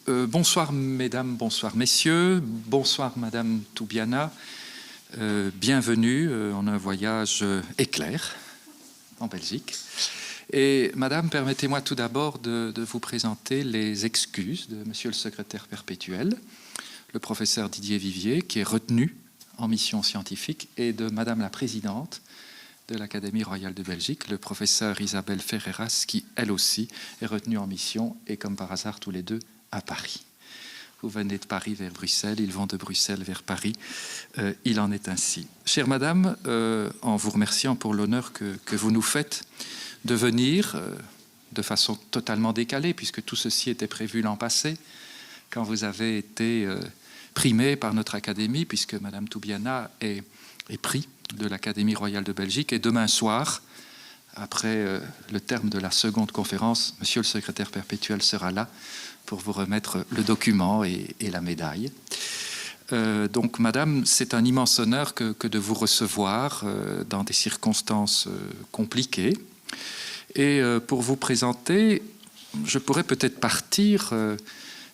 Bonsoir mesdames, bonsoir messieurs, bonsoir madame Toubiana. Bienvenue en un voyage éclair en Belgique. Et madame, permettez-moi tout d'abord de vous présenter les excuses de monsieur le secrétaire perpétuel, le professeur Didier Vivier, qui est retenu en mission scientifique, et de madame la présidente de l'Académie royale de Belgique, le professeur Isabelle Ferreras, qui elle aussi est retenue en mission, et comme par hasard tous les deux à Paris. Vous venez de Paris vers Bruxelles, ils vont de Bruxelles vers Paris. Il en est ainsi. Chère madame, en vous remerciant pour l'honneur que vous nous faites de venir de façon totalement décalée, puisque tout ceci était prévu l'an passé, quand vous avez été primée par notre Académie, puisque madame Toubiana est prix de l'Académie royale de Belgique, et demain soir, après le terme de la seconde conférence, monsieur le secrétaire perpétuel sera là pour vous remettre le document et la médaille. Donc, madame, c'est un immense honneur que de vous recevoir dans des circonstances compliquées. Et pour vous présenter, je pourrais peut-être partir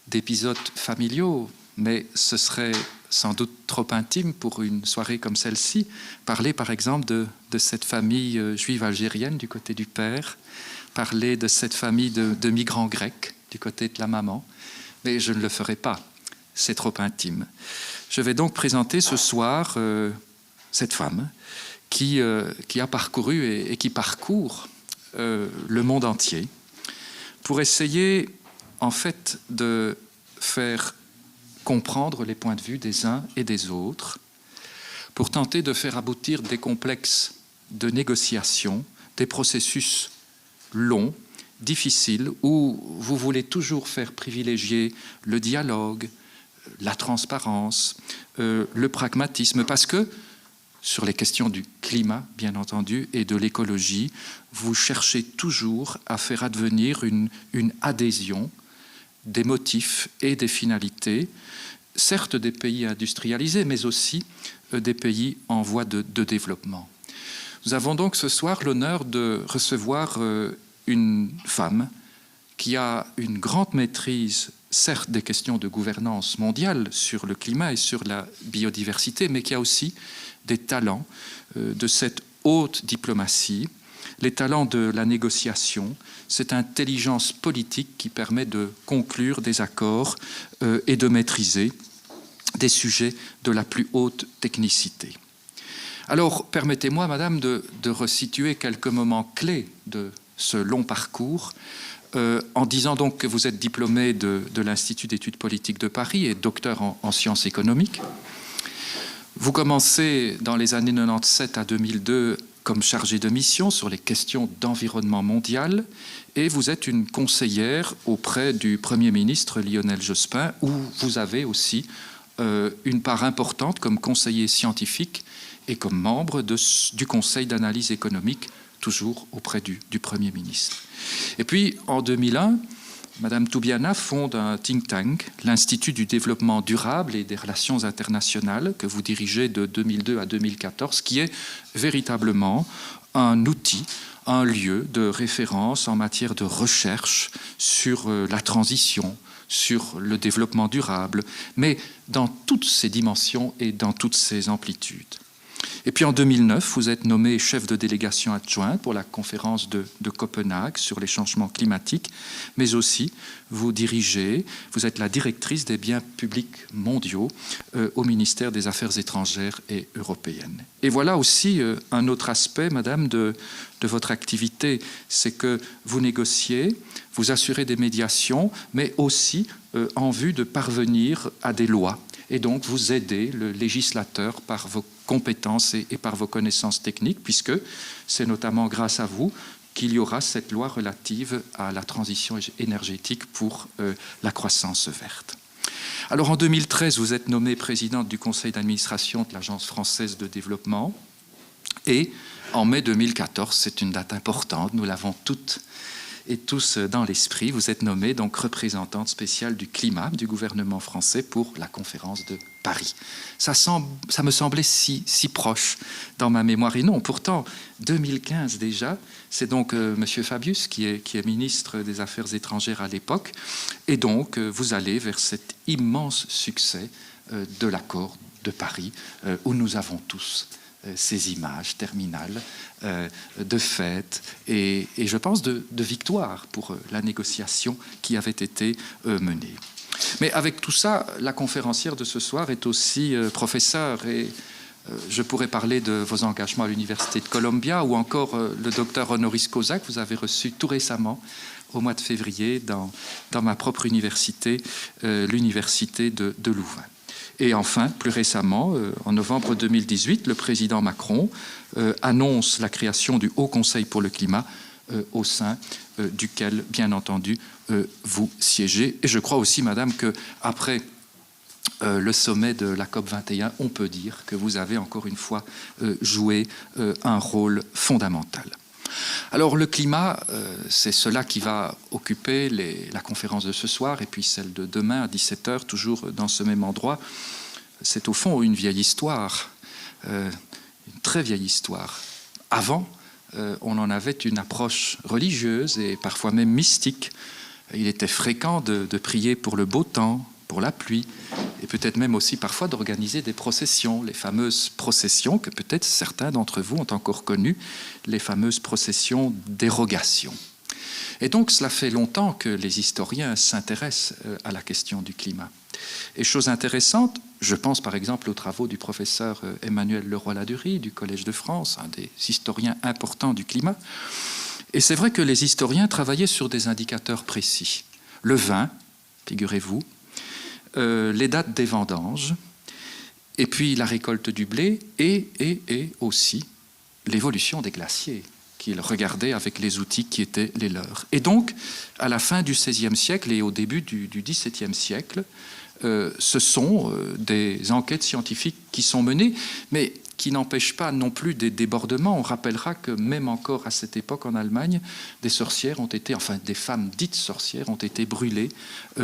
d'épisodes familiaux, mais ce serait sans doute trop intime pour une soirée comme celle-ci. Parler, par exemple, de cette famille juive algérienne du côté du père, parler de cette famille de migrants grecs du côté de la maman, mais je ne le ferai pas, c'est trop intime. Je vais donc présenter ce soir cette femme qui a parcouru et qui parcourt le monde entier pour essayer en fait de faire comprendre les points de vue des uns et des autres, pour tenter de faire aboutir des complexes de négociation, des processus longs, difficile, où vous voulez toujours faire privilégier le dialogue, la transparence, le pragmatisme, parce que sur les questions du climat, bien entendu, et de l'écologie, vous cherchez toujours à faire advenir une adhésion des motifs et des finalités, certes des pays industrialisés, mais aussi des pays en voie de développement. Nous avons donc ce soir l'honneur de recevoir une femme qui a une grande maîtrise, certes des questions de gouvernance mondiale sur le climat et sur la biodiversité, mais qui a aussi des talents de cette haute diplomatie, les talents de la négociation, cette intelligence politique qui permet de conclure des accords et de maîtriser des sujets de la plus haute technicité. Alors, permettez-moi, madame, de resituer quelques moments clés de ce long parcours, en disant donc que vous êtes diplômé de l'Institut d'études politiques de Paris et docteur en sciences économiques. Vous commencez dans les années 97 à 2002 comme chargé de mission sur les questions d'environnement mondial, et vous êtes une conseillère auprès du Premier ministre Lionel Jospin, où vous avez aussi une part importante comme conseiller scientifique et comme membre du Conseil d'analyse économique, toujours auprès du Premier ministre. Et puis, en 2001, madame Toubiana fonde un think tank, l'Institut du développement durable et des relations internationales, que vous dirigez de 2002 à 2014, qui est véritablement un outil, un lieu de référence en matière de recherche sur la transition, sur le développement durable, mais dans toutes ses dimensions et dans toutes ses amplitudes. Et puis en 2009, vous êtes nommé chef de délégation adjointe pour la conférence de Copenhague sur les changements climatiques, mais aussi vous êtes la directrice des biens publics mondiaux au ministère des Affaires étrangères et européennes. Et voilà aussi un autre aspect, madame, de votre activité, c'est que vous négociez, vous assurez des médiations, mais aussi en vue de parvenir à des lois. Et donc, vous aidez le législateur par vos compétences et par vos connaissances techniques, puisque c'est notamment grâce à vous qu'il y aura cette loi relative à la transition énergétique pour la croissance verte. Alors, en 2013, vous êtes nommée présidente du conseil d'administration de l'Agence française de développement. Et en mai 2014, c'est une date importante, nous l'avons toutes et tous dans l'esprit, vous êtes nommée donc représentante spéciale du climat du gouvernement français pour la conférence de Paris. Ça me semblait si proche dans ma mémoire. Et non, pourtant, 2015 déjà, c'est donc M. Fabius qui est ministre des Affaires étrangères à l'époque. Et donc, vous allez vers cet immense succès de l'accord de Paris, où nous avons tous ces images terminales de fête et je pense de victoire pour la négociation qui avait été menée. Mais avec tout ça, la conférencière de ce soir est aussi professeure et je pourrais parler de vos engagements à l'Université de Columbia ou encore le docteur honoris causa que vous avez reçu tout récemment au mois de février dans ma propre université, l'Université de Louvain. Et enfin, plus récemment, en novembre 2018, le président Macron annonce la création du Haut Conseil pour le climat au sein duquel, bien entendu, vous siégez. Et je crois aussi, madame, qu'après le sommet de la COP21, on peut dire que vous avez encore une fois joué un rôle fondamental. Alors le climat, c'est cela qui va occuper la conférence de ce soir et puis celle de demain à 17h, toujours dans ce même endroit. C'est au fond une vieille histoire, une très vieille histoire. Avant, on en avait une approche religieuse et parfois même mystique. Il était fréquent de prier pour le beau temps, pour la pluie, et peut-être même aussi parfois d'organiser des processions, les fameuses processions que peut-être certains d'entre vous ont encore connues, les fameuses processions d'érogation. Et donc cela fait longtemps que les historiens s'intéressent à la question du climat. Et chose intéressante, je pense par exemple aux travaux du professeur Emmanuel Leroy-Ladurie du Collège de France, un des historiens importants du climat. Et c'est vrai que les historiens travaillaient sur des indicateurs précis. Le vin, figurez-vous, les dates des vendanges, et puis la récolte du blé, et aussi l'évolution des glaciers qu'ils regardaient avec les outils qui étaient les leurs. Et donc, à la fin du XVIe siècle et au début du XVIIe siècle, ce sont des enquêtes scientifiques qui sont menées, mais qui n'empêchent pas non plus des débordements. On rappellera que même encore à cette époque en Allemagne, des sorcières ont été, enfin des femmes dites sorcières ont été brûlées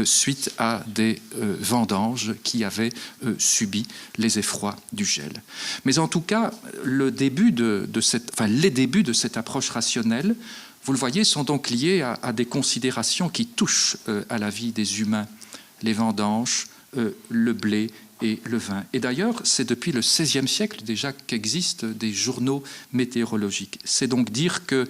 suite à des vendanges qui avaient subi les effrois du gel. Mais en tout cas, les débuts de cette approche rationnelle, vous le voyez, sont donc liés à des considérations qui touchent à la vie des humains. Les vendanges, le blé et le vin. Et d'ailleurs, c'est depuis le XVIe siècle déjà qu'existent des journaux météorologiques. C'est donc dire que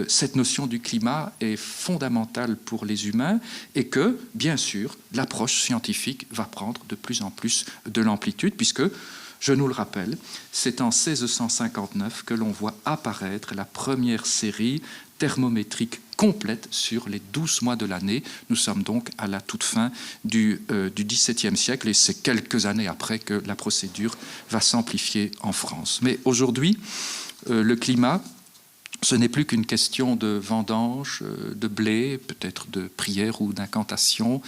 cette notion du climat est fondamentale pour les humains et que, bien sûr, l'approche scientifique va prendre de plus en plus de l'amplitude, puisque, je nous le rappelle, c'est en 1659 que l'on voit apparaître la première série thermométrique complète sur les 12 mois de l'année. Nous sommes donc à la toute fin du XVIIe siècle et c'est quelques années après que la procédure va s'amplifier en France. Mais aujourd'hui, le climat, ce n'est plus qu'une question de vendange, de blé, peut-être de prière ou d'incantation,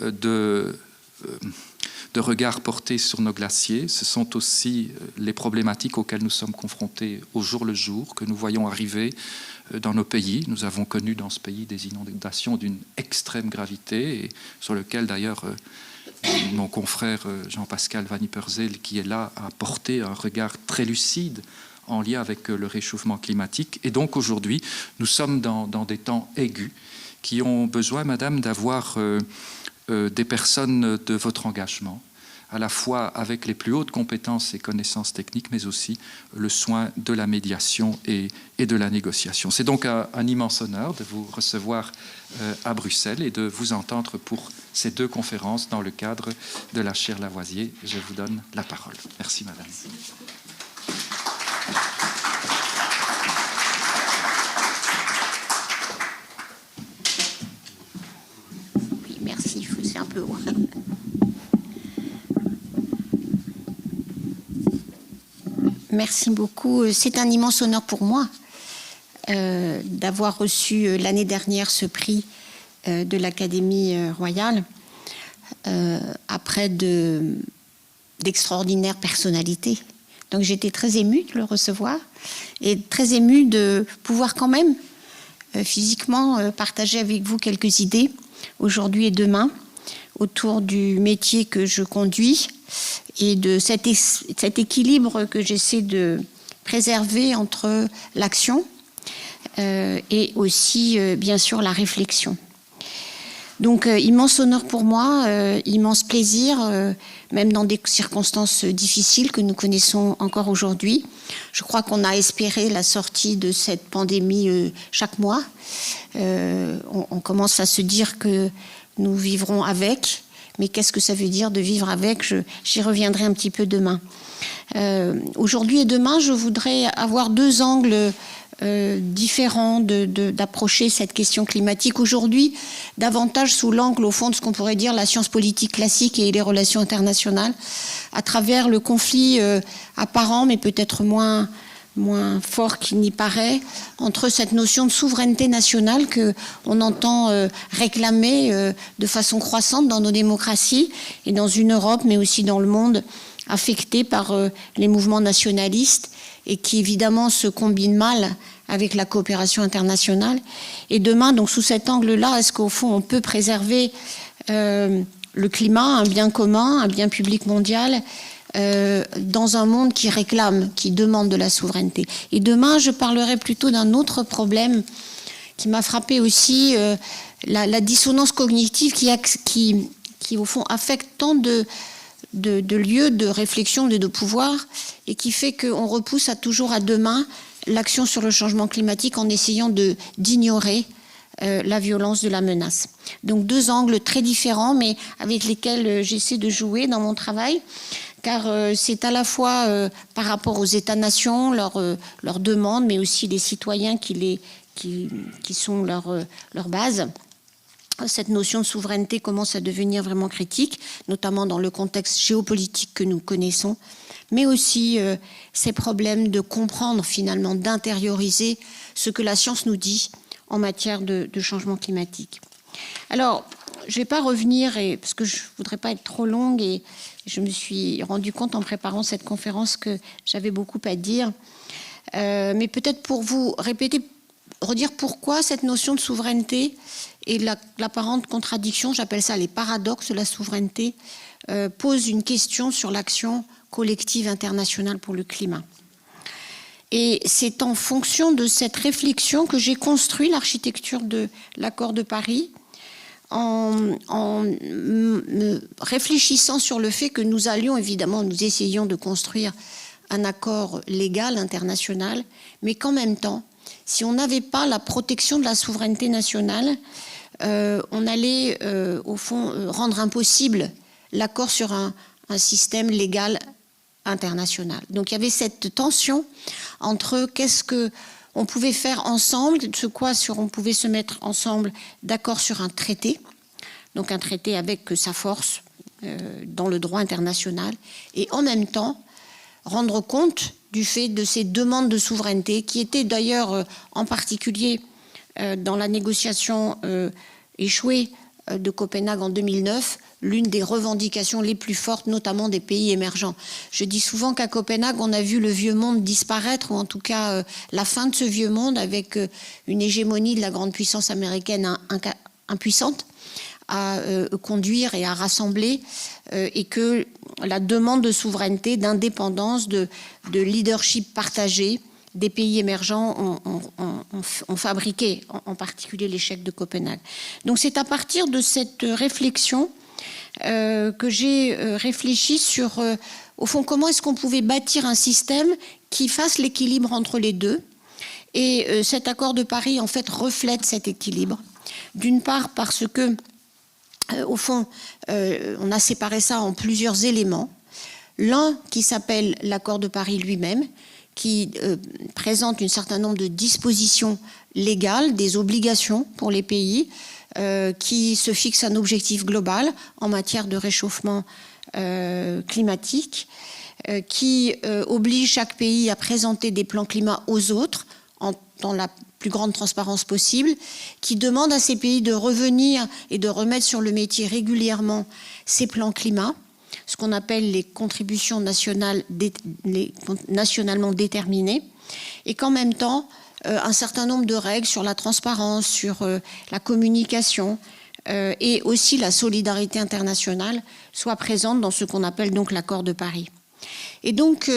de regard porté sur nos glaciers. Ce sont aussi les problématiques auxquelles nous sommes confrontés au jour le jour, que nous voyons arriver dans nos pays. Nous avons connu dans ce pays des inondations d'une extrême gravité, et sur lequel d'ailleurs mon confrère Jean-Pascal Van Ypersel, qui est là, a porté un regard très lucide en lien avec le réchauffement climatique. Et donc aujourd'hui, nous sommes dans des temps aigus qui ont besoin, madame, d'avoir des personnes de votre engagement, à la fois avec les plus hautes compétences et connaissances techniques, mais aussi le soin de la médiation et de la négociation. C'est donc un immense honneur de vous recevoir à Bruxelles et de vous entendre pour ces deux conférences dans le cadre de la chaire Lavoisier. Je vous donne la parole. Merci, madame. Oui, merci, c'est un peu haut. Merci beaucoup. C'est un immense honneur pour moi d'avoir reçu l'année dernière ce prix de l'Académie royale après d'extraordinaires personnalités. Donc j'étais très émue de le recevoir et très émue de pouvoir quand même physiquement partager avec vous quelques idées, aujourd'hui et demain, autour du métier que je conduis et de cet équilibre que j'essaie de préserver entre l'action et aussi, bien sûr, la réflexion. Donc, immense honneur pour moi, immense plaisir, même dans des circonstances difficiles que nous connaissons encore aujourd'hui. Je crois qu'on a espéré la sortie de cette pandémie chaque mois. On commence à se dire que nous vivrons avec, mais qu'est-ce que ça veut dire de vivre avec? J'y reviendrai un petit peu demain. Aujourd'hui et demain, je voudrais avoir deux angles différents d'approcher cette question climatique. Aujourd'hui, davantage sous l'angle, au fond, de ce qu'on pourrait dire la science politique classique et les relations internationales, à travers le conflit apparent, mais peut-être moins fort qu'il n'y paraît, entre cette notion de souveraineté nationale qu'on entend réclamer de façon croissante dans nos démocraties et dans une Europe, mais aussi dans le monde, affectée par les mouvements nationalistes et qui évidemment se combine mal avec la coopération internationale. Et demain, donc sous cet angle-là, est-ce qu'au fond on peut préserver le climat, un bien commun, un bien public mondial, dans un monde qui réclame, qui demande de la souveraineté? Et demain, je parlerai plutôt d'un autre problème qui m'a frappé aussi, la dissonance cognitive qui au fond affecte tant de lieux de réflexion et de pouvoir, et qui fait qu'on repousse toujours à demain l'action sur le changement climatique en essayant d'ignorer la violence de la menace. Donc deux angles très différents, mais avec lesquels j'essaie de jouer dans mon travail, car c'est à la fois par rapport aux États-nations, leurs demandes, mais aussi les citoyens qui sont leur base. Cette notion de souveraineté commence à devenir vraiment critique, notamment dans le contexte géopolitique que nous connaissons, mais aussi ces problèmes de comprendre finalement, d'intérioriser ce que la science nous dit en matière de changement climatique. Alors, je ne vais pas revenir, parce que je ne voudrais pas être trop longue, et je me suis rendu compte en préparant cette conférence que j'avais beaucoup à dire, mais peut-être pour vous redire pourquoi cette notion de souveraineté et l'apparente contradiction, j'appelle ça les paradoxes de la souveraineté, pose une question sur l'action collective internationale pour le climat. Et c'est en fonction de cette réflexion que j'ai construit l'architecture de l'accord de Paris, en réfléchissant sur le fait que nous essayions de construire un accord légal international, mais qu'en même temps, si on n'avait pas la protection de la souveraineté nationale, on allait, au fond, rendre impossible l'accord sur un système légal international. Donc il y avait cette tension entre qu'est-ce qu'on pouvait faire ensemble, on pouvait se mettre ensemble d'accord sur un traité, donc un traité avec sa force dans le droit international, et en même temps rendre compte du fait de ces demandes de souveraineté qui étaient d'ailleurs en particulier dans la négociation échouée de Copenhague en 2009, l'une des revendications les plus fortes, notamment des pays émergents. Je dis souvent qu'à Copenhague, on a vu le vieux monde disparaître, ou en tout cas la fin de ce vieux monde, avec une hégémonie de la grande puissance américaine impuissante à conduire et à rassembler, et que la demande de souveraineté, d'indépendance, de leadership partagé des pays émergents ont fabriqué, en particulier l'échec de Copenhague. Donc c'est à partir de cette réflexion que j'ai réfléchi sur, au fond, comment est-ce qu'on pouvait bâtir un système qui fasse l'équilibre entre les deux. Et cet accord de Paris, en fait, reflète cet équilibre. D'une part parce que, au fond, on a séparé ça en plusieurs éléments. L'un qui s'appelle l'accord de Paris lui-même, qui présente un certain nombre de dispositions légales, des obligations pour les pays, qui se fixe un objectif global en matière de réchauffement climatique, qui oblige chaque pays à présenter des plans climat aux autres dans la plus grande transparence possible, qui demande à ces pays de revenir et de remettre sur le métier régulièrement ces plans climat, ce qu'on appelle les contributions nationales nationalement déterminées, et qu'en même temps, un certain nombre de règles sur la transparence, sur la communication et aussi la solidarité internationale soient présentes dans ce qu'on appelle donc l'accord de Paris. Et donc,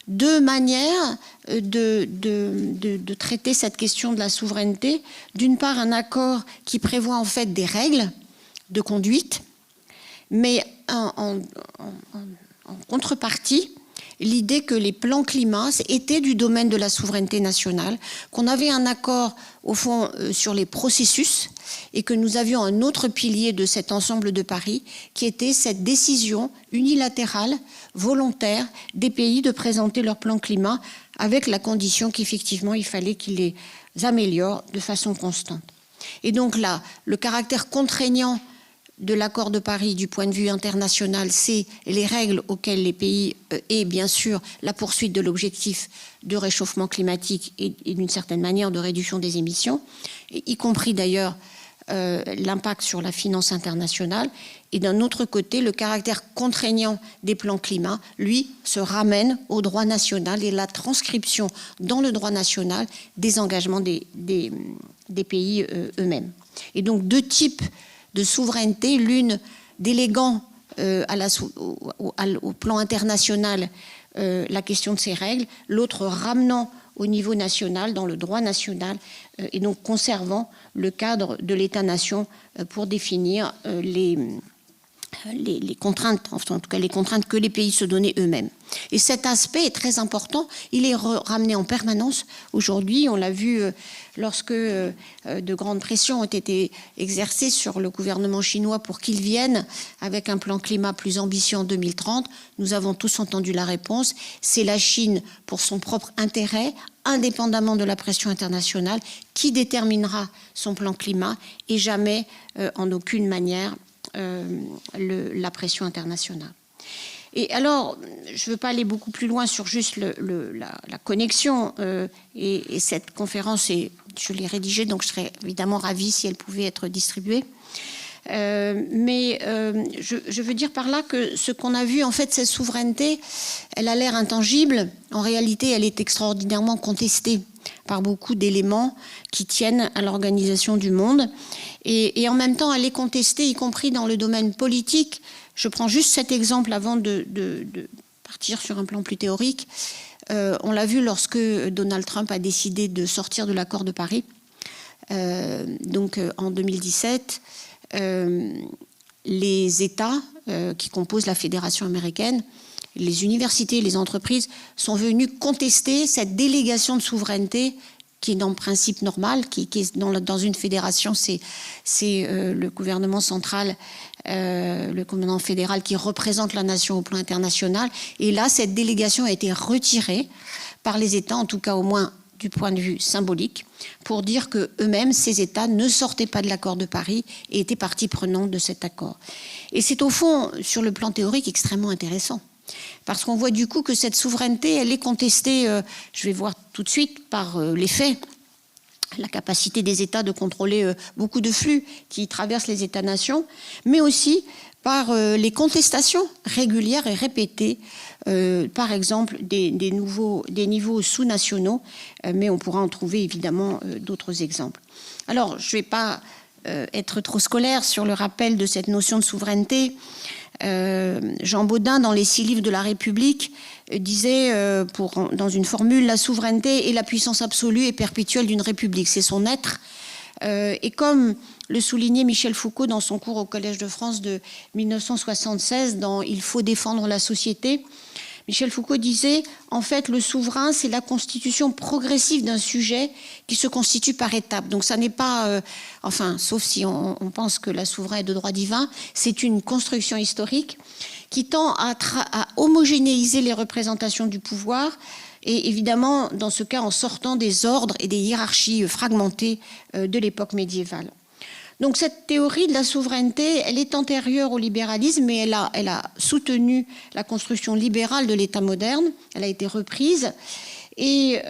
deux manières de traiter cette question de la souveraineté. D'une part, un accord qui prévoit en fait des règles de conduite, mais en contrepartie, l'idée que les plans climat étaient du domaine de la souveraineté nationale, qu'on avait un accord au fond sur les processus et que nous avions un autre pilier de cet ensemble de Paris qui était cette décision unilatérale, volontaire des pays de présenter leur plan climat avec la condition qu'effectivement il fallait qu'ils les améliorent de façon constante. Et donc là, le caractère contraignant de l'accord de Paris du point de vue international, c'est les règles auxquelles les pays et bien sûr la poursuite de l'objectif de réchauffement climatique et d'une certaine manière de réduction des émissions, y compris d'ailleurs l'impact sur la finance internationale. Et d'un autre côté, le caractère contraignant des plans climat, lui, se ramène au droit national et la transcription dans le droit national des engagements des pays eux-mêmes. Et donc deux types de souveraineté, l'une déléguant au plan international la question de ces règles, l'autre ramenant au niveau national, dans le droit national, et donc conservant le cadre de l'État-nation pour définir les contraintes, enfin en tout cas les contraintes que les pays se donnaient eux-mêmes. Et cet aspect est très important, il est ramené en permanence. Aujourd'hui, on l'a vu lorsque de grandes pressions ont été exercées sur le gouvernement chinois pour qu'il vienne avec un plan climat plus ambitieux en 2030. Nous avons tous entendu la réponse, c'est la Chine pour son propre intérêt, indépendamment de la pression internationale, qui déterminera son plan climat et jamais en aucune manière la pression internationale. Et alors, je ne veux pas aller beaucoup plus loin sur juste la connexion et cette conférence, je l'ai rédigée, donc je serais évidemment ravie si elle pouvait être distribuée. Mais je veux dire par là que ce qu'on a vu, en fait, cette souveraineté, elle a l'air intangible. En réalité, elle est extraordinairement contestée par beaucoup d'éléments qui tiennent à l'organisation du monde. Et en même temps, elle est contestée, y compris dans le domaine politique. Je prends juste cet exemple avant de partir sur un plan plus théorique. On l'a vu lorsque Donald Trump a décidé de sortir de l'accord de Paris, donc en 2017. Les États qui composent la Fédération américaine, les universités, les entreprises sont venus contester cette délégation de souveraineté qui est dans le principe normal, qui est dans une fédération, c'est le gouvernement central, le gouvernement fédéral qui représente la nation au plan international. Et là, cette délégation a été retirée par les États, en tout cas au moins du point de vue symbolique, pour dire qu'eux-mêmes, ces États, ne sortaient pas de l'accord de Paris et étaient partie prenante de cet accord. Et c'est au fond, sur le plan théorique, extrêmement intéressant. Parce qu'on voit du coup que cette souveraineté, elle est contestée, je vais voir tout de suite, par les faits. La capacité des États de contrôler beaucoup de flux qui traversent les États-nations, mais aussi par les contestations régulières et répétées, par exemple des niveaux sous-nationaux, mais on pourra en trouver évidemment d'autres exemples. Alors, je ne vais pas être trop scolaire sur le rappel de cette notion de souveraineté. Jean Bodin, dans les 6 livres de la République, disait dans une formule, la souveraineté est la puissance absolue et perpétuelle d'une république, c'est son être. Et comme le soulignait Michel Foucault dans son cours au Collège de France de 1976, dans « Il faut défendre la société », Michel Foucault disait, en fait, le souverain, c'est la constitution progressive d'un sujet qui se constitue par étapes. Donc ça n'est pas, sauf si on pense que la souverain est de droit divin, c'est une construction historique qui tend à homogénéiser les représentations du pouvoir, et évidemment, dans ce cas, en sortant des ordres et des hiérarchies fragmentées de l'époque médiévale. Donc cette théorie de la souveraineté, elle est antérieure au libéralisme, mais elle a soutenu la construction libérale de l'État moderne. Elle a été reprise. Et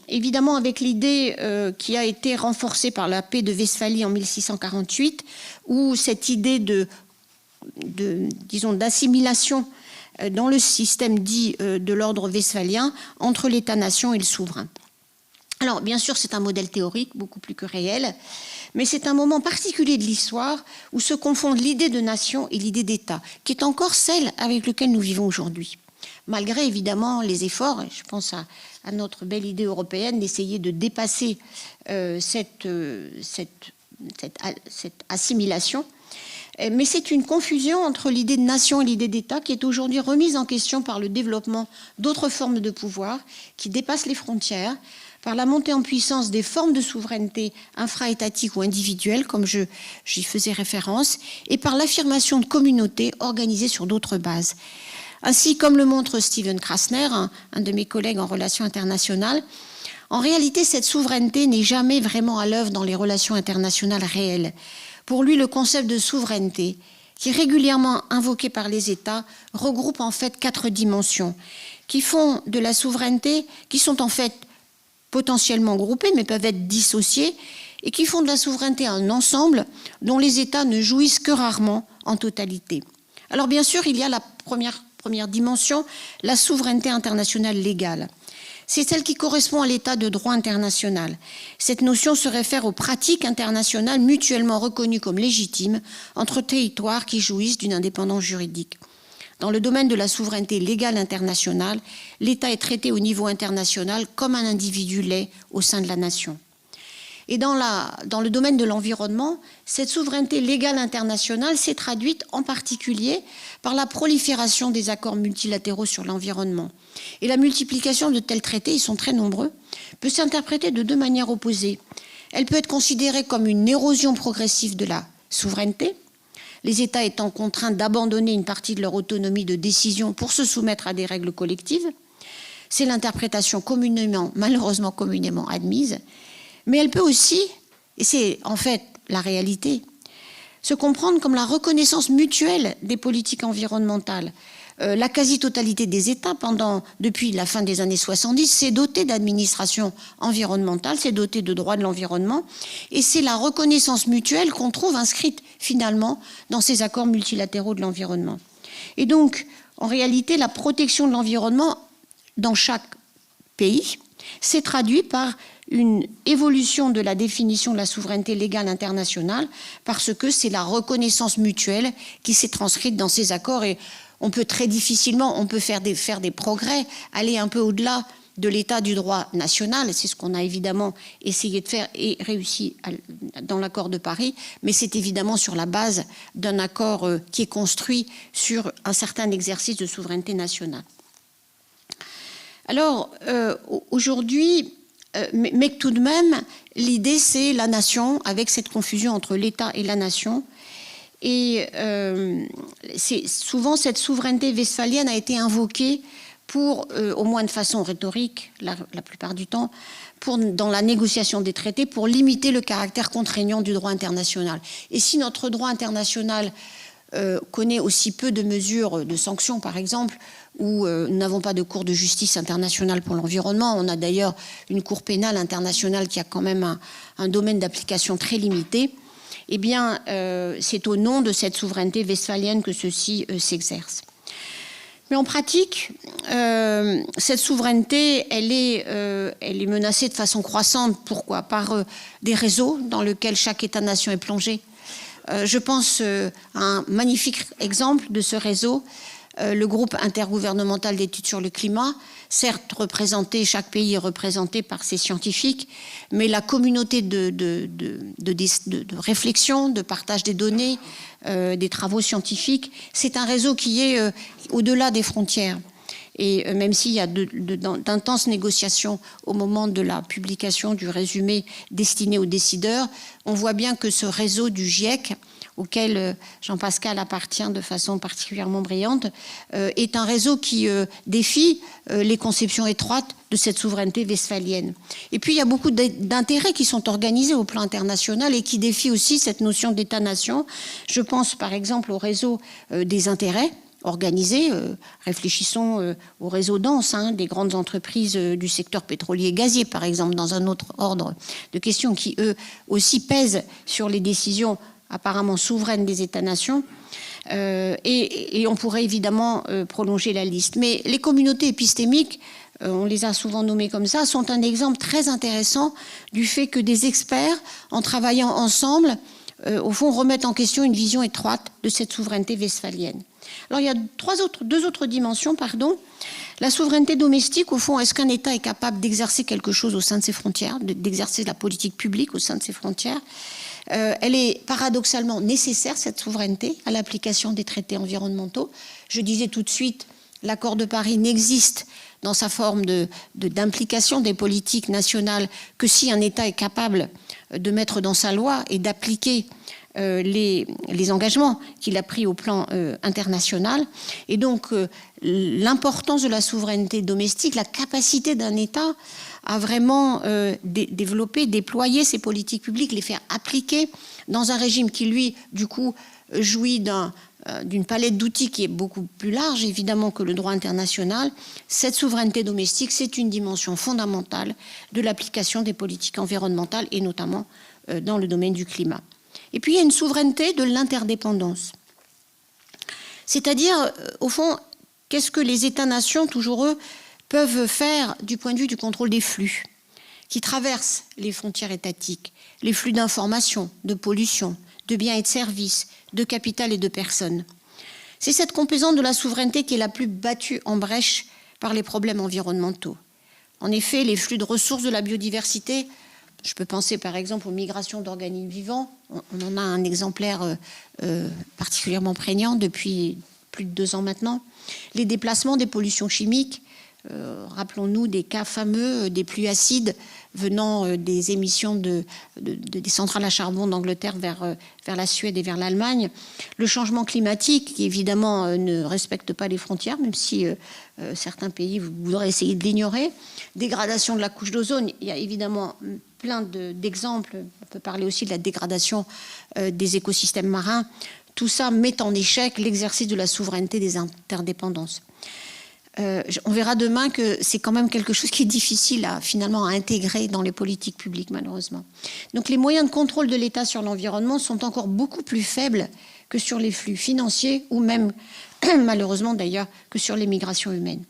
évidemment, avec l'idée qui a été renforcée par la paix de Westphalie en 1648, où cette idée de disons, d'assimilation dans le système dit de l'ordre westphalien entre l'État-nation et le souverain. Alors, bien sûr, c'est un modèle théorique, beaucoup plus que réel, mais c'est un moment particulier de l'histoire où se confondent l'idée de nation et l'idée d'État, qui est encore celle avec laquelle nous vivons aujourd'hui. Malgré, évidemment, les efforts, je pense à notre belle idée européenne d'essayer de dépasser cette assimilation. Mais c'est une confusion entre l'idée de nation et l'idée d'État qui est aujourd'hui remise en question par le développement d'autres formes de pouvoir qui dépassent les frontières, par la montée en puissance des formes de souveraineté infra-étatiques ou individuelles, comme j'y faisais référence, et par l'affirmation de communautés organisées sur d'autres bases. Ainsi, comme le montre Steven Krasner, un de mes collègues en relations internationales, en réalité, cette souveraineté n'est jamais vraiment à l'œuvre dans les relations internationales réelles. Pour lui, le concept de souveraineté, qui est régulièrement invoqué par les États, regroupe en fait 4 dimensions, qui font de la souveraineté, qui sont en fait potentiellement groupées, mais peuvent être dissociées, et qui font de la souveraineté un ensemble dont les États ne jouissent que rarement en totalité. Alors bien sûr, il y a la première dimension, la souveraineté internationale légale. C'est celle qui correspond à l'état de droit international. Cette notion se réfère aux pratiques internationales mutuellement reconnues comme légitimes entre territoires qui jouissent d'une indépendance juridique. Dans le domaine de la souveraineté légale internationale, l'État est traité au niveau international comme un individu laid au sein de la nation. Et dans le domaine de l'environnement, cette souveraineté légale internationale s'est traduite en particulier par la prolifération des accords multilatéraux sur l'environnement. Et la multiplication de tels traités, ils sont très nombreux, peut s'interpréter de 2 manières opposées. Elle peut être considérée comme une érosion progressive de la souveraineté, les États étant contraints d'abandonner une partie de leur autonomie de décision pour se soumettre à des règles collectives. C'est l'interprétation malheureusement communément admise. Mais elle peut aussi, et c'est en fait la réalité, se comprendre comme la reconnaissance mutuelle des politiques environnementales. La quasi-totalité des États, depuis la fin des années 70, s'est dotée d'administration environnementale, s'est dotée de droits de l'environnement, et c'est la reconnaissance mutuelle qu'on trouve inscrite finalement dans ces accords multilatéraux de l'environnement. Et donc, en réalité, la protection de l'environnement dans chaque pays s'est traduite par une évolution de la définition de la souveraineté légale internationale parce que c'est la reconnaissance mutuelle qui s'est transcrite dans ces accords et on peut très difficilement, faire des progrès, aller un peu au-delà de l'état du droit national, c'est ce qu'on a évidemment essayé de faire et réussi dans l'accord de Paris, mais c'est évidemment sur la base d'un accord qui est construit sur un certain exercice de souveraineté nationale. Alors, aujourd'hui, mais tout de même, l'idée c'est la nation, avec cette confusion entre l'État et la nation. Et souvent, cette souveraineté westphalienne a été invoquée pour, au moins de façon rhétorique, la plupart du temps, dans la négociation des traités, pour limiter le caractère contraignant du droit international. Et si notre droit international connaît aussi peu de mesures de sanctions, par exemple, où nous n'avons pas de cour de justice internationale pour l'environnement. On a d'ailleurs une cour pénale internationale qui a quand même un domaine d'application très limité. Eh bien, c'est au nom de cette souveraineté westphalienne que ceci s'exerce. Mais en pratique, cette souveraineté, elle est menacée de façon croissante. Pourquoi ? Par des réseaux dans lesquels chaque État-nation est plongé. Je pense à un magnifique exemple de ce réseau, le groupe intergouvernemental d'études sur le climat, certes représenté, chaque pays est représenté par ses scientifiques, mais la communauté de réflexion, de partage des données, des travaux scientifiques, c'est un réseau qui est au-delà des frontières. Et même s'il y a d'intenses négociations au moment de la publication du résumé destiné aux décideurs, on voit bien que ce réseau du GIEC, auquel Jean-Pascal appartient de façon particulièrement brillante, est un réseau qui défie les conceptions étroites de cette souveraineté westphalienne. Et puis il y a beaucoup d'intérêts qui sont organisés au plan international et qui défient aussi cette notion d'État-nation. Je pense par exemple au réseau des intérêts organisés. Réfléchissons au réseau dense des grandes entreprises du secteur pétrolier et gazier, par exemple, dans un autre ordre de questions qui, eux, aussi pèsent sur les décisions apparemment souveraines des États-nations. Et on pourrait évidemment prolonger la liste. Mais les communautés épistémiques, on les a souvent nommées comme ça, sont un exemple très intéressant du fait que des experts, en travaillant ensemble, au fond, remettent en question une vision étroite de cette souveraineté westphalienne. Alors, il y a deux autres dimensions, pardon. La souveraineté domestique, au fond, est-ce qu'un État est capable d'exercer quelque chose au sein de ses frontières, d'exercer de la politique publique au sein de ses frontières? Elle est paradoxalement nécessaire, cette souveraineté, à l'application des traités environnementaux. Je disais tout de suite, l'accord de Paris n'existe dans sa forme d'implication des politiques nationales que si un État est capable de mettre dans sa loi et d'appliquer les engagements qu'il a pris au plan international. Et donc, l'importance de la souveraineté domestique, la capacité d'un État à vraiment développer, déployer ses politiques publiques, les faire appliquer dans un régime qui, lui, du coup, jouit d'une palette d'outils qui est beaucoup plus large, évidemment, que le droit international. Cette souveraineté domestique, c'est une dimension fondamentale de l'application des politiques environnementales et notamment dans le domaine du climat. Et puis, il y a une souveraineté de l'interdépendance. C'est-à-dire, au fond, qu'est-ce que les États-nations, toujours eux, peuvent faire du point de vue du contrôle des flux qui traversent les frontières étatiques, les flux d'informations, de pollution, de biens et de services, de capital et de personnes. C'est cette composante de la souveraineté qui est la plus battue en brèche par les problèmes environnementaux. En effet, les flux de ressources de la biodiversité, je peux penser par exemple aux migrations d'organismes vivants, on en a un exemplaire particulièrement prégnant depuis plus de 2 ans maintenant, les déplacements des pollutions chimiques, rappelons-nous des cas fameux des pluies acides venant des émissions des centrales à charbon d'Angleterre vers la Suède et vers l'Allemagne. Le changement climatique, qui évidemment ne respecte pas les frontières, même si certains pays voudraient essayer de l'ignorer. Dégradation de la couche d'ozone, il y a évidemment plein d'exemples. On peut parler aussi de la dégradation des écosystèmes marins. Tout ça met en échec l'exercice de la souveraineté des interdépendances. On verra demain que c'est quand même quelque chose qui est difficile finalement à intégrer dans les politiques publiques, malheureusement. Donc les moyens de contrôle de l'État sur l'environnement sont encore beaucoup plus faibles que sur les flux financiers ou même, malheureusement d'ailleurs, que sur les migrations humaines.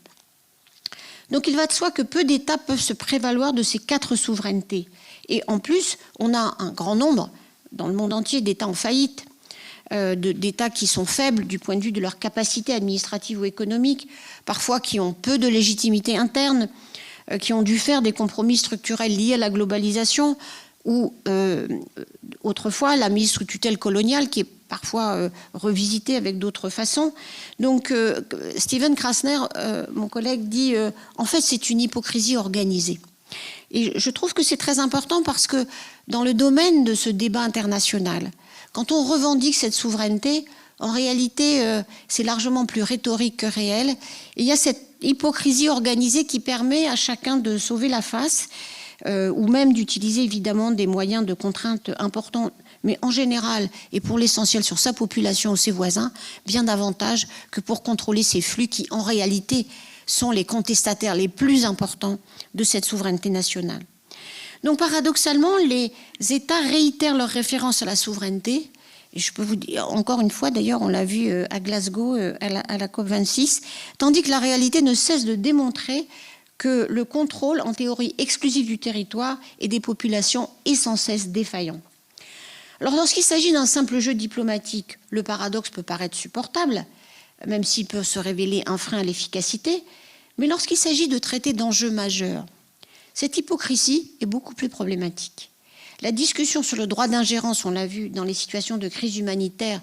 Donc il va de soi que peu d'États peuvent se prévaloir de ces 4 souverainetés. Et en plus, on a un grand nombre, dans le monde entier, d'États en faillite, d'États qui sont faibles du point de vue de leur capacité administrative ou économique, parfois qui ont peu de légitimité interne, qui ont dû faire des compromis structurels liés à la globalisation, ou autrefois la mise sous tutelle coloniale qui est parfois revisitée avec d'autres façons. Donc Steven Krasner, mon collègue, dit en fait c'est une hypocrisie organisée. Et je trouve que c'est très important parce que dans le domaine de ce débat international, quand on revendique cette souveraineté, en réalité, c'est largement plus rhétorique que réel. Et il y a cette hypocrisie organisée qui permet à chacun de sauver la face, ou même d'utiliser évidemment des moyens de contrainte importants, mais en général, et pour l'essentiel sur sa population ou ses voisins, bien davantage que pour contrôler ces flux qui, en réalité, sont les contestataires les plus importants de cette souveraineté nationale. Donc paradoxalement, les États réitèrent leur référence à la souveraineté. Et je peux vous dire, encore une fois, d'ailleurs, on l'a vu à Glasgow, à la COP26, tandis que la réalité ne cesse de démontrer que le contrôle, en théorie exclusif du territoire et des populations, est sans cesse défaillant. Alors, lorsqu'il s'agit d'un simple jeu diplomatique, le paradoxe peut paraître supportable, même s'il peut se révéler un frein à l'efficacité, mais lorsqu'il s'agit de traiter d'enjeux majeurs, cette hypocrisie est beaucoup plus problématique. La discussion sur le droit d'ingérence, on l'a vu dans les situations de crise humanitaire,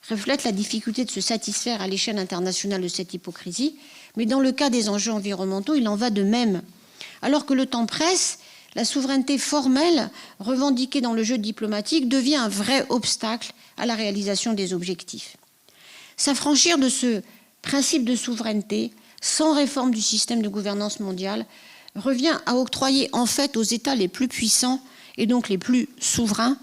reflète la difficulté de se satisfaire à l'échelle internationale de cette hypocrisie, mais dans le cas des enjeux environnementaux, il en va de même. Alors que le temps presse, la souveraineté formelle revendiquée dans le jeu diplomatique devient un vrai obstacle à la réalisation des objectifs. S'affranchir de ce principe de souveraineté, sans réforme du système de gouvernance mondiale, revient à octroyer en fait aux États les plus puissants et donc les plus souverains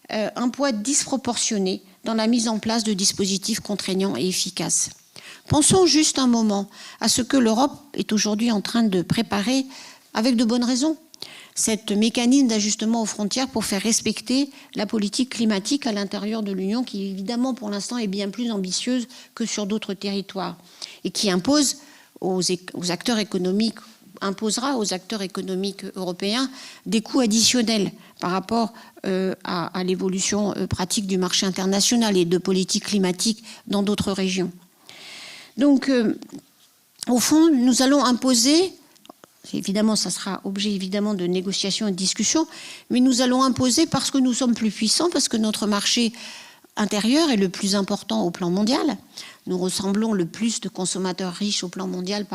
un poids disproportionné dans la mise en place de dispositifs contraignants et efficaces. Pensons juste un moment à ce que l'Europe est aujourd'hui en train de préparer, avec de bonnes raisons, cet mécanisme d'ajustement aux frontières pour faire respecter la politique climatique à l'intérieur de l'Union, qui évidemment pour l'instant est bien plus ambitieuse que sur d'autres territoires, et qui impose aux acteurs économiques, imposera aux acteurs économiques européens des coûts additionnels par rapport à l'évolution pratique du marché international et de politique climatique dans d'autres régions. Donc, au fond, nous allons imposer, évidemment, ça sera objet évidemment de négociations et de discussions, mais nous allons imposer parce que nous sommes plus puissants, parce que notre marché intérieur est le plus important au plan mondial. Nous ressemblons le plus de consommateurs riches au plan mondial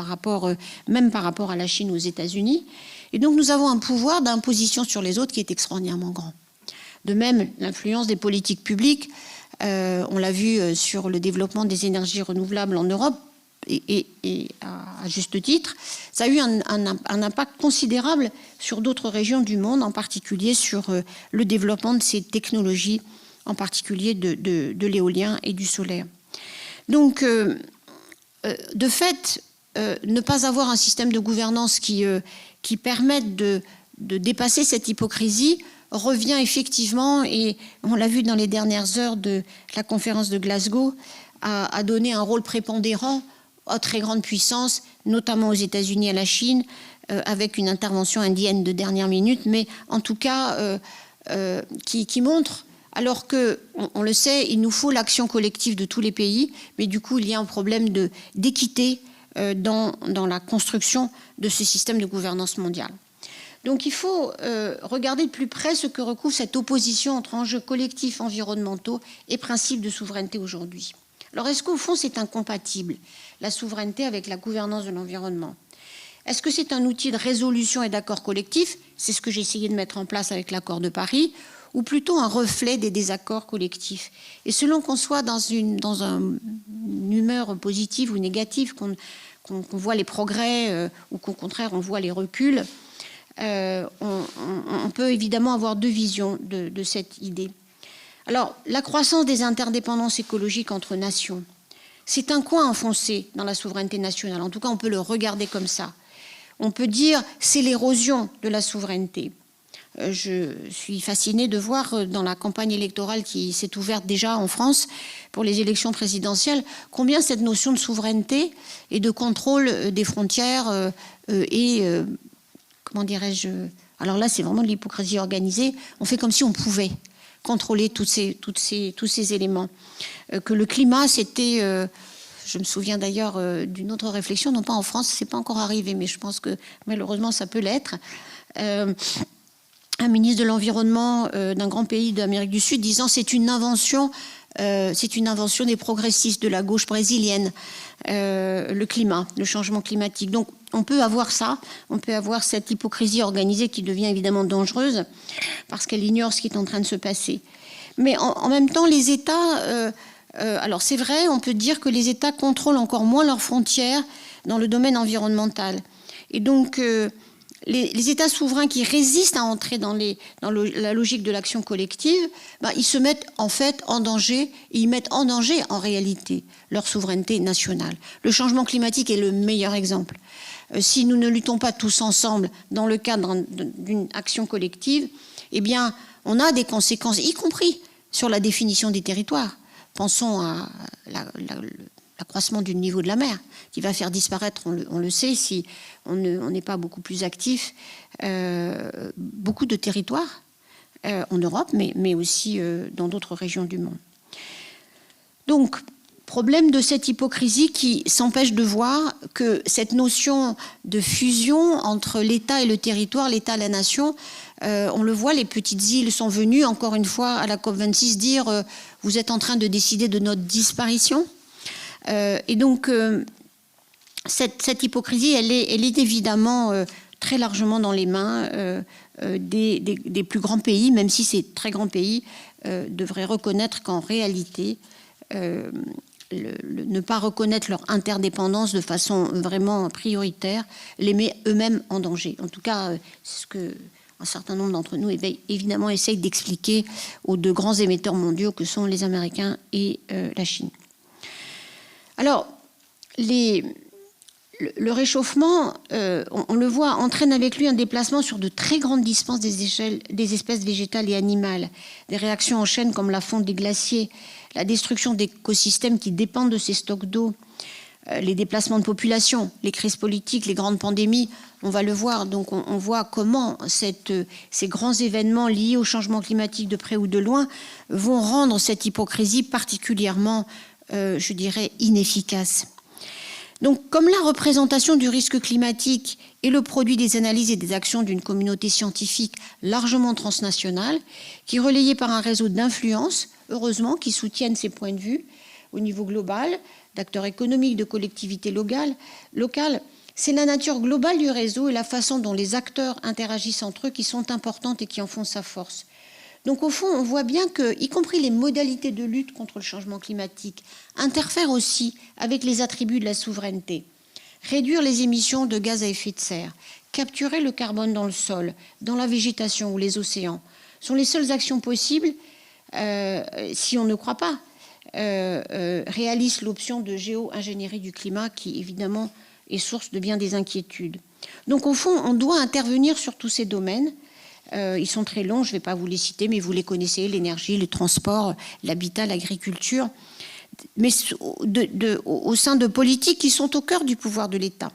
même par rapport à la Chine ou aux États-Unis. Et donc nous avons un pouvoir d'imposition sur les autres qui est extraordinairement grand. De même, l'influence des politiques publiques, on l'a vu sur le développement des énergies renouvelables en Europe, et à juste titre, ça a eu un impact considérable sur d'autres régions du monde, en particulier sur le développement de ces technologies, en particulier de l'éolien et du solaire. Donc, de fait, ne pas avoir un système de gouvernance qui permette de dépasser cette hypocrisie revient effectivement, et on l'a vu dans les dernières heures de la conférence de Glasgow, à donner un rôle prépondérant aux très grandes puissances, notamment aux États-Unis et à la Chine, avec une intervention indienne de dernière minute, mais en tout cas qui montre, alors qu'on le sait, il nous faut l'action collective de tous les pays, mais du coup il y a un problème d'équité dans la construction de ce système de gouvernance mondiale. Donc il faut regarder de plus près ce que recouvre cette opposition entre enjeux collectifs environnementaux et principes de souveraineté aujourd'hui. Alors est-ce qu'au fond c'est incompatible, la souveraineté avec la gouvernance de l'environnement? Est-ce que c'est un outil de résolution et d'accord collectif? C'est ce que j'ai essayé de mettre en place avec l'accord de Paris, ou plutôt un reflet des désaccords collectifs? Et selon qu'on soit dans une humeur positive ou négative, qu'on voit les progrès ou qu'au contraire on voit les reculs, on peut évidemment avoir deux visions de cette idée. Alors, la croissance des interdépendances écologiques entre nations, c'est un coin enfoncé dans la souveraineté nationale. En tout cas, on peut le regarder comme ça. On peut dire c'est l'érosion de la souveraineté. Je suis fascinée de voir dans la campagne électorale qui s'est ouverte déjà en France pour les élections présidentielles combien cette notion de souveraineté et de contrôle des frontières comment dirais-je, alors là c'est vraiment de l'hypocrisie organisée, on fait comme si on pouvait contrôler tous ces éléments. Que le climat, c'était, je me souviens d'ailleurs d'une autre réflexion, non pas en France, c'est pas encore arrivé, mais je pense que malheureusement ça peut l'être. Un ministre de l'Environnement d'un grand pays d'Amérique du Sud disant c'est une invention des progressistes de la gauche brésilienne, le climat, le changement climatique. Donc on peut avoir ça, on peut avoir cette hypocrisie organisée qui devient évidemment dangereuse parce qu'elle ignore ce qui est en train de se passer. Mais en même temps, les États, alors c'est vrai, on peut dire que les États contrôlent encore moins leurs frontières dans le domaine environnemental. Et donc les États souverains qui résistent à entrer dans la logique de l'action collective, ils se mettent en fait en danger, et ils mettent en danger en réalité leur souveraineté nationale. Le changement climatique est le meilleur exemple. Si nous ne luttons pas tous ensemble dans le cadre d'une action collective, eh bien, on a des conséquences, y compris sur la définition des territoires. Pensons à l'accroissement du niveau de la mer, qui va faire disparaître, on le sait, si on n'est pas beaucoup plus actif, beaucoup de territoires en Europe, mais aussi dans d'autres régions du monde. Donc, problème de cette hypocrisie qui s'empêche de voir que cette notion de fusion entre l'État et le territoire, l'État et la nation, on le voit, les petites îles sont venues, encore une fois, à la COP26 dire « vous êtes en train de décider de notre disparition ». Et donc, cette hypocrisie, elle est évidemment très largement dans les mains des plus grands pays, même si ces très grands pays devraient reconnaître qu'en réalité, ne pas reconnaître leur interdépendance de façon vraiment prioritaire les met eux-mêmes en danger. En tout cas, c'est ce que un certain nombre d'entre nous évidemment essayent d'expliquer aux deux grands émetteurs mondiaux que sont les Américains et la Chine. Alors, le réchauffement, on le voit, entraîne avec lui un déplacement sur de très grandes distances des espèces végétales et animales. Des réactions en chaîne comme la fonte des glaciers, la destruction d'écosystèmes qui dépendent de ces stocks d'eau, les déplacements de population, les crises politiques, les grandes pandémies, on va le voir. Donc on voit comment ces grands événements liés au changement climatique de près ou de loin vont rendre cette hypocrisie particulièrement, je dirais, inefficace. Donc, comme la représentation du risque climatique est le produit des analyses et des actions d'une communauté scientifique largement transnationale, qui est relayée par un réseau d'influence, heureusement, qui soutiennent ces points de vue au niveau global, d'acteurs économiques, de collectivités locales, c'est la nature globale du réseau et la façon dont les acteurs interagissent entre eux qui sont importantes et qui en font sa force. Donc au fond, on voit bien que, y compris les modalités de lutte contre le changement climatique, interfèrent aussi avec les attributs de la souveraineté. Réduire les émissions de gaz à effet de serre, capturer le carbone dans le sol, dans la végétation ou les océans, sont les seules actions possibles si on ne croit pas réalise l'option de géo-ingénierie du climat qui, évidemment, est source de bien des inquiétudes. Donc au fond, on doit intervenir sur tous ces domaines. Ils sont très longs, je ne vais pas vous les citer, mais vous les connaissez, l'énergie, le transport, l'habitat, l'agriculture, mais au sein de politiques qui sont au cœur du pouvoir de l'État.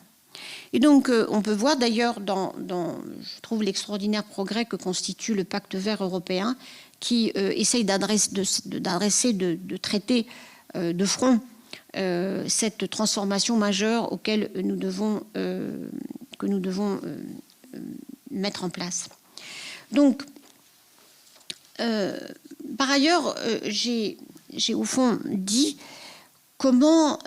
Et donc, on peut voir d'ailleurs je trouve, l'extraordinaire progrès que constitue le pacte vert européen qui essaye de traiter de front cette transformation majeure que nous devons mettre en place. Donc, par ailleurs, j'ai au fond dit comment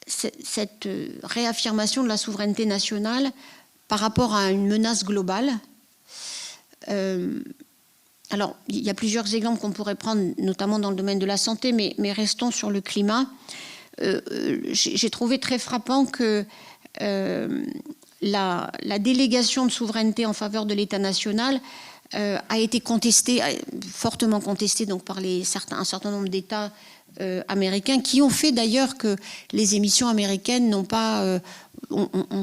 cette réaffirmation de la souveraineté nationale par rapport à une menace globale. Alors, il y a plusieurs exemples qu'on pourrait prendre, notamment dans le domaine de la santé, mais restons sur le climat. J'ai trouvé très frappant que la délégation de souveraineté en faveur de l'État national a été contestée, fortement contestée donc, par un certain nombre d'États américains, qui ont fait d'ailleurs que les émissions américaines ont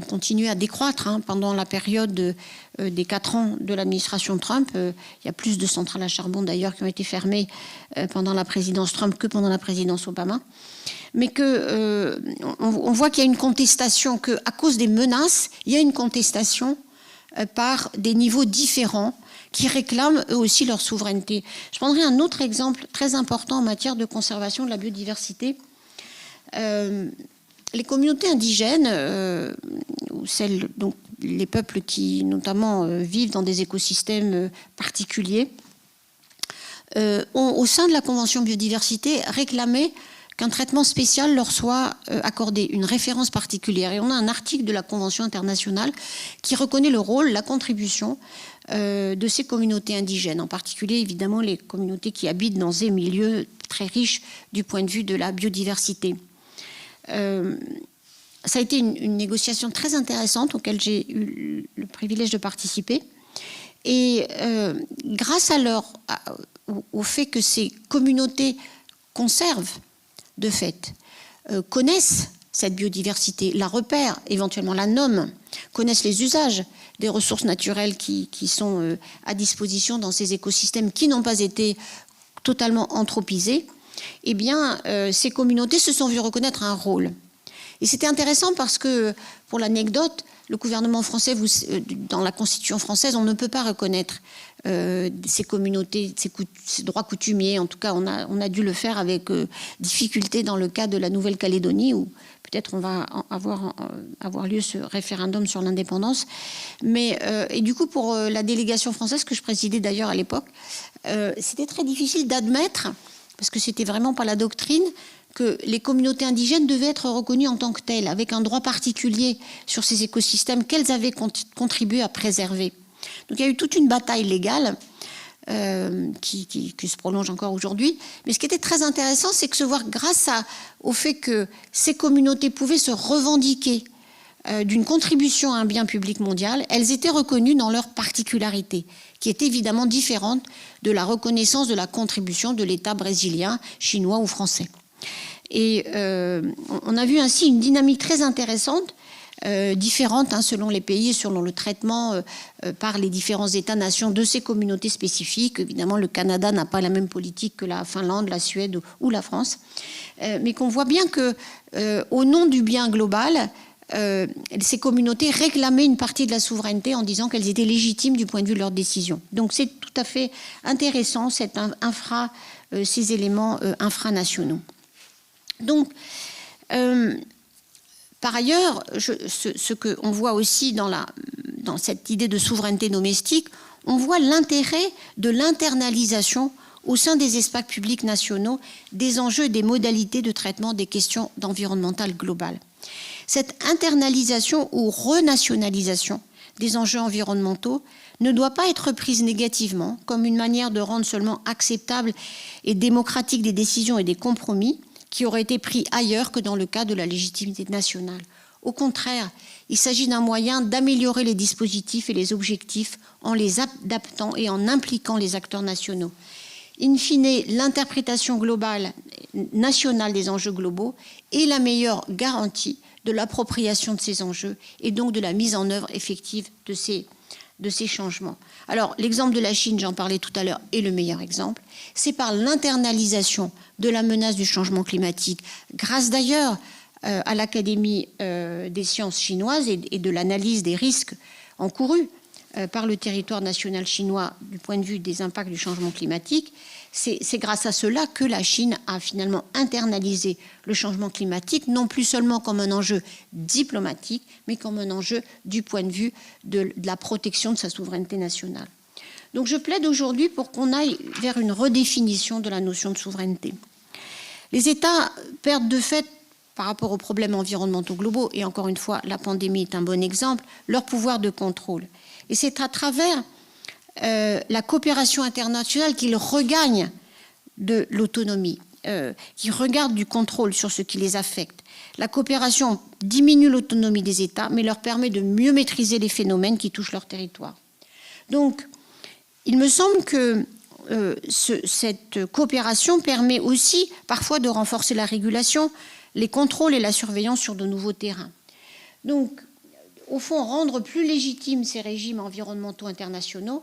continué à décroître pendant la période des 4 ans de l'administration Trump. Il y a plus de centrales à charbon d'ailleurs qui ont été fermées pendant la présidence Trump que pendant la présidence Obama. Mais on voit qu'il y a une contestation, qu'à cause des menaces, il y a une contestation par des niveaux différents qui réclament eux aussi leur souveraineté. Je prendrai un autre exemple très important en matière de conservation de la biodiversité. Les communautés indigènes, ou donc les peuples qui notamment vivent dans des écosystèmes particuliers, ont au sein de la Convention biodiversité réclamé qu'un traitement spécial leur soit accordé, une référence particulière. Et on a un article de la Convention internationale qui reconnaît le rôle, la contribution de ces communautés indigènes, en particulier évidemment les communautés qui habitent dans des milieux très riches du point de vue de la biodiversité. Ça a été une négociation très intéressante auquel j'ai eu le privilège de participer. Et grâce au fait que ces communautés conservent, de fait, connaissent cette biodiversité, la repèrent, éventuellement la nomment, connaissent les usages des ressources naturelles qui sont à disposition dans ces écosystèmes qui n'ont pas été totalement anthropisés, eh bien, ces communautés se sont vues reconnaître un rôle. Et c'était intéressant parce que, pour l'anecdote, le gouvernement français, dans la Constitution française, on ne peut pas reconnaître ces communautés, ces droits coutumiers. En tout cas, on a dû le faire avec difficulté dans le cas de la Nouvelle-Calédonie, où peut-être on va avoir lieu ce référendum sur l'indépendance. Et du coup, pour la délégation française, que je présidais d'ailleurs à l'époque, c'était très difficile d'admettre, parce que c'était vraiment pas la doctrine, que les communautés indigènes devaient être reconnues en tant que telles, avec un droit particulier sur ces écosystèmes qu'elles avaient contribué à préserver. Donc il y a eu toute une bataille légale qui se prolonge encore aujourd'hui. Mais ce qui était très intéressant, c'est que se voir grâce au fait que ces communautés pouvaient se revendiquer d'une contribution à un bien public mondial, elles étaient reconnues dans leur particularité, qui est évidemment différente de la reconnaissance de la contribution de l'État brésilien, chinois ou français. Et on a vu ainsi une dynamique très intéressante, différente selon les pays et selon le traitement par les différents États-nations de ces communautés spécifiques. Évidemment, le Canada n'a pas la même politique que la Finlande, la Suède ou la France. Mais qu'on voit bien que, au nom du bien global, ces communautés réclamaient une partie de la souveraineté en disant qu'elles étaient légitimes du point de vue de leurs décisions. Donc c'est tout à fait intéressant, ces éléments infranationaux. Donc, par ailleurs, ce qu'on voit aussi dans cette idée de souveraineté domestique, on voit l'intérêt de l'internalisation au sein des espaces publics nationaux des enjeux et des modalités de traitement des questions environnementales globales. Cette internalisation ou renationalisation des enjeux environnementaux ne doit pas être prise négativement comme une manière de rendre seulement acceptable et démocratique des décisions et des compromis qui auraient été pris ailleurs que dans le cadre de la légitimité nationale. Au contraire, il s'agit d'un moyen d'améliorer les dispositifs et les objectifs en les adaptant et en impliquant les acteurs nationaux. In fine, l'interprétation globale nationale des enjeux globaux est la meilleure garantie de l'appropriation de ces enjeux et donc de la mise en œuvre effective de ces changements. Alors, l'exemple de la Chine, j'en parlais tout à l'heure, est le meilleur exemple. C'est par l'internalisation de la menace du changement climatique, grâce d'ailleurs à l'Académie des sciences chinoises et de l'analyse des risques encourus par le territoire national chinois du point de vue des impacts du changement climatique. C'est grâce à cela que la Chine a finalement internalisé le changement climatique, non plus seulement comme un enjeu diplomatique, mais comme un enjeu du point de vue de la protection de sa souveraineté nationale. Donc je plaide aujourd'hui pour qu'on aille vers une redéfinition de la notion de souveraineté. Les États perdent de fait, par rapport aux problèmes environnementaux globaux, et encore une fois, la pandémie est un bon exemple, leur pouvoir de contrôle. Et c'est à travers la coopération internationale qu'ils regagnent de l'autonomie, qu'ils regardent du contrôle sur ce qui les affecte. La coopération diminue l'autonomie des États, mais leur permet de mieux maîtriser les phénomènes qui touchent leur territoire. Donc, il me semble que cette coopération permet aussi parfois de renforcer la régulation, les contrôles et la surveillance sur de nouveaux terrains. Donc, au fond, rendre plus légitimes ces régimes environnementaux internationaux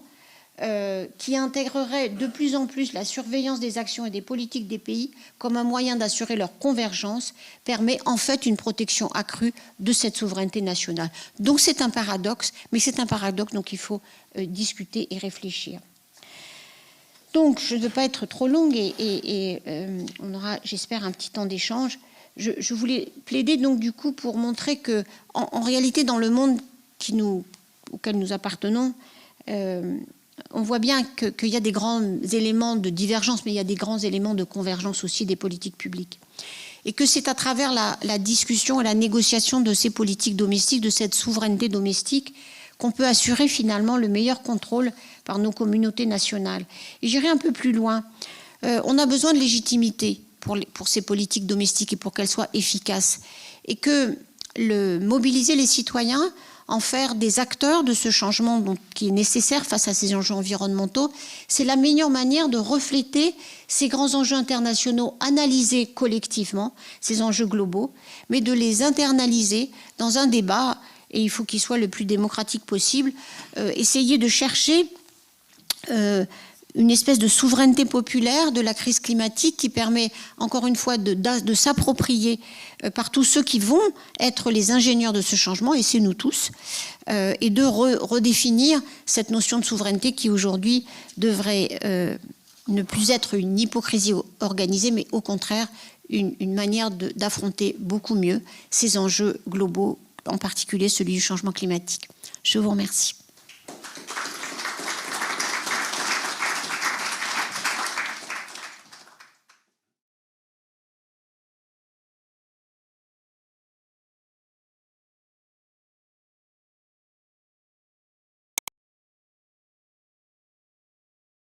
qui intégreraient de plus en plus la surveillance des actions et des politiques des pays comme un moyen d'assurer leur convergence permet en fait une protection accrue de cette souveraineté nationale. Donc c'est un paradoxe, mais c'est un paradoxe dont il faut discuter et réfléchir. Donc je ne veux pas être trop longue et on aura, j'espère, un petit temps d'échange. Je voulais plaider donc du coup pour montrer que, en réalité, dans le monde auquel nous appartenons, on voit bien qu'il y a des grands éléments de divergence, mais il y a des grands éléments de convergence aussi des politiques publiques. Et que c'est à travers la discussion et la négociation de ces politiques domestiques, de cette souveraineté domestique, qu'on peut assurer finalement le meilleur contrôle par nos communautés nationales. Et j'irai un peu plus loin. On a besoin de légitimité pour ces politiques domestiques et pour qu'elles soient efficaces. Et que mobiliser les citoyens, en faire des acteurs de ce changement qui est nécessaire face à ces enjeux environnementaux, c'est la meilleure manière de refléter ces grands enjeux internationaux analysés collectivement, ces enjeux globaux, mais de les internaliser dans un débat, et il faut qu'il soit le plus démocratique possible, essayer de chercher une espèce de souveraineté populaire de la crise climatique qui permet, encore une fois, de s'approprier par tous ceux qui vont être les ingénieurs de ce changement, et c'est nous tous, et de redéfinir cette notion de souveraineté qui, aujourd'hui, devrait ne plus être une hypocrisie organisée, mais au contraire, une manière d'affronter beaucoup mieux ces enjeux globaux, en particulier celui du changement climatique. Je vous remercie.